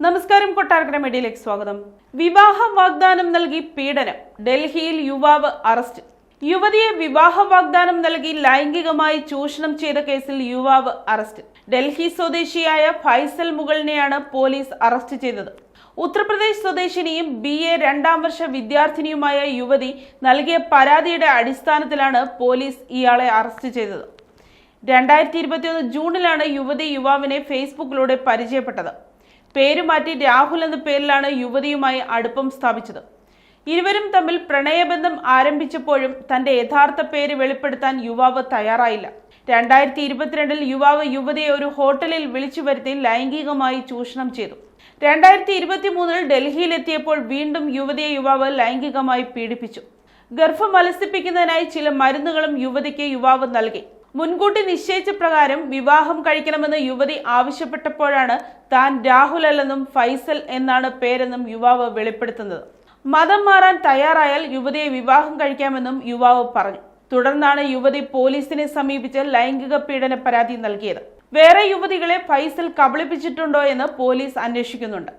നമസ്കാരം, കൊട്ടാരക്കര മീഡിയയിലേക്ക് സ്വാഗതം. വിവാഹ വാഗ്ദാനം നൽകി പീഡനം. ഡൽഹിയിൽ യുവാവ് അറസ്റ്റ്. യുവതിയെ വിവാഹ വാഗ്ദാനം നൽകി ലൈംഗികമായി ചൂഷണം ചെയ്ത കേസിൽ യുവാവ് അറസ്റ്റ്. ഡൽഹി സ്വദേശിയായ ഫൈസൽ മുഗളിനെയാണ് പോലീസ് അറസ്റ്റ് ചെയ്തത്. ഉത്തർപ്രദേശ് സ്വദേശിനിയും BA 2ാം വർഷ വിദ്യാർത്ഥിനിയുമായ യുവതി നൽകിയ പരാതിയുടെ അടിസ്ഥാനത്തിലാണ് പോലീസ് ഇയാളെ അറസ്റ്റ് ചെയ്തത്. 2021 ജൂണിലാണ് യുവതി യുവാവിനെ ഫേസ്ബുക്കിലൂടെ പരിചയപ്പെട്ടത്. പേരുമാറ്റി രാഹുൽ എന്ന പേരിലാണ് യുവതിയുമായി അടുപ്പം സ്ഥാപിച്ചത്. ഇരുവരും തമ്മിൽ പ്രണയബന്ധം ആരംഭിച്ചപ്പോഴും തന്റെ യഥാർത്ഥ പേര് വെളിപ്പെടുത്താൻ യുവാവ് തയ്യാറായില്ല. 2022 യുവാവ് യുവതിയെ ഒരു ഹോട്ടലിൽ വിളിച്ചു വരുത്തി ലൈംഗികമായി ചൂഷണം ചെയ്തു. 2023 ഡൽഹിയിലെത്തിയപ്പോൾ വീണ്ടും യുവതിയെ യുവാവ് ലൈംഗികമായി പീഡിപ്പിച്ചു. ഗർഭം അലസിപ്പിക്കുന്നതിനായി ചില മരുന്നുകളും യുവതിക്ക് യുവാവ് നൽകി. മുൻകൂട്ടി നിശ്ചയിച്ച പ്രകാരം വിവാഹം കഴിക്കണമെന്ന് യുവതി ആവശ്യപ്പെട്ടപ്പോഴാണ് താൻ രാഹുൽ അല്ലെന്നും ഫൈസൽ എന്നാണ് പേരെന്നും യുവാവ് വെളിപ്പെടുത്തുന്നത്. മതം മാറാൻ തയ്യാറായാൽ യുവതിയെ വിവാഹം കഴിക്കാമെന്നും യുവാവ് പറഞ്ഞു. തുടർന്നാണ് യുവതി പോലീസിനെ സമീപിച്ച് ലൈംഗിക പീഡന പരാതി നൽകിയത്. വേറെ യുവതികളെ ഫൈസൽ കബളിപ്പിച്ചിട്ടുണ്ടോ എന്ന് പോലീസ് അന്വേഷിക്കുന്നുണ്ട്.